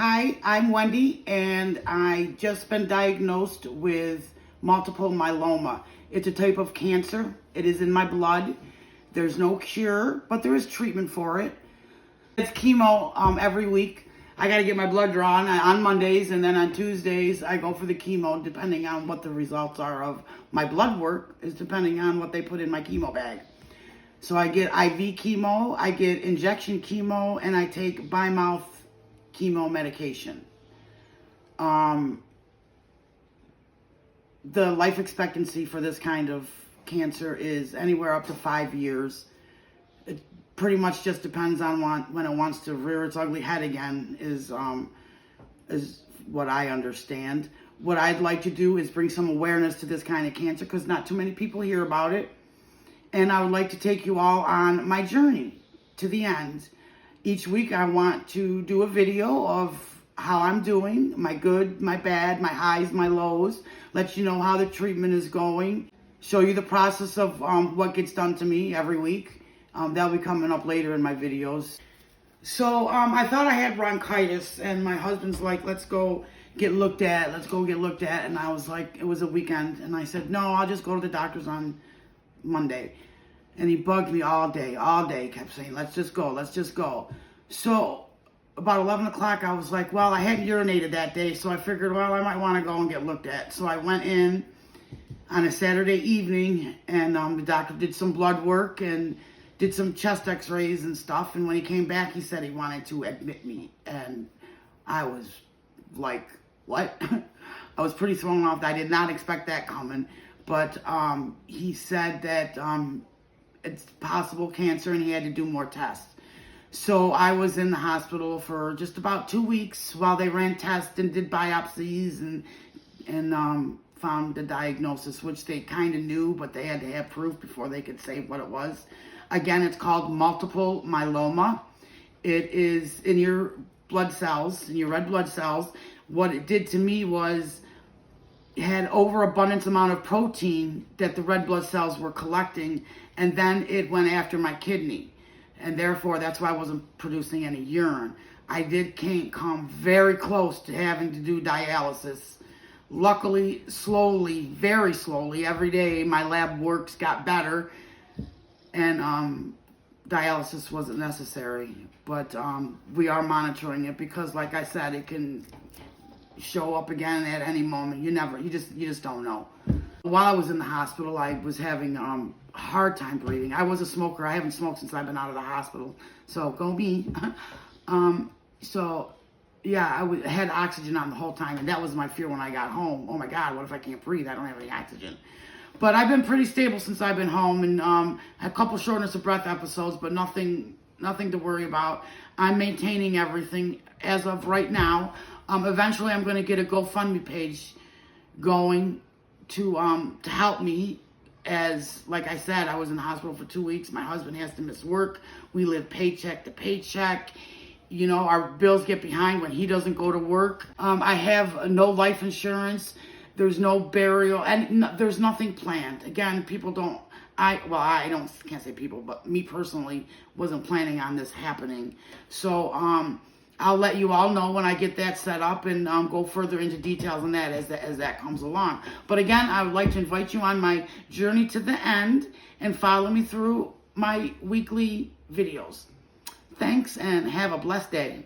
Hi, I'm Wendy, and I just been diagnosed with multiple myeloma. It's a type of cancer. It is in my blood. There's no cure, but there is treatment for it. It's chemo every week. I got to get my blood drawn on Mondays, and then on Tuesdays I go for the chemo, depending on what the results are of my blood work, is depending on what they put in my chemo bag. So I get IV chemo, I get injection chemo, and I take by mouth chemo medication. The life expectancy for this kind of cancer is anywhere up to 5 years. It pretty much just depends on when it wants to rear its ugly head again, is what I understand. What I'd like to do is bring some awareness to this kind of cancer, because not too many people hear about it. And I would like to take you all on my journey to the end. Each week I want to do a video of how I'm doing, my good, my bad, my highs, my lows, let you know how the treatment is going, show you the process of what gets done to me every week. That'll be coming up later in my videos. So I thought I had bronchitis, and my husband's like, let's go get looked at, and I was like, it was a weekend, and I said, no, I'll just go to the doctor's on Monday. And he bugged me all day, kept saying, let's just go. So about 11 o'clock, I was like, well, I hadn't urinated that day, so I figured, well, I might want to go and get looked at. So I went in on a Saturday evening, and the doctor did some blood work and did some chest x-rays and stuff. And when he came back, he said he wanted to admit me. And I was like, what? I was pretty thrown off. I did not expect that coming. But he said that it's possible cancer, and he had to do more tests. So I was in the hospital for just about 2 weeks while they ran tests and did biopsies and found the diagnosis, which they kind of knew, but they had to have proof before they could say what it was. Again, it's called multiple myeloma. It is in your blood cells, in your red blood cells. What it did to me was it had overabundance amount of protein that the red blood cells were collecting, and then it went after my kidney, and therefore that's why I wasn't producing any urine. I can't come very close to having to do dialysis. Luckily, slowly, very slowly, every day my lab works got better, and dialysis wasn't necessary. But we are monitoring it, because like I said, it can show up again at any moment. You just don't know. While I was in the hospital, I was having a hard time breathing. I was a smoker. I haven't smoked since I've been out of the hospital, so go me. So yeah, I had oxygen on the whole time, and that was my fear when I got home. Oh my God, what if I can't breathe? I don't have any oxygen. But I've been pretty stable since I've been home, and had a couple shortness of breath episodes, but nothing to worry about. I'm maintaining everything as of right now. Eventually, I'm going to get a GoFundMe page going to help me. As, like I said, I was in the hospital for 2 weeks. My husband has to miss work. We live paycheck to paycheck. You know, our bills get behind when he doesn't go to work. I have no life insurance. There's no burial, and there's nothing planned. Again, people don't. Can't say people, but me personally wasn't planning on this happening. So I'll let you all know when I get that set up, and go further into details on that as that comes along. But again, I would like to invite you on my journey to the end and follow me through my weekly videos. Thanks, and have a blessed day.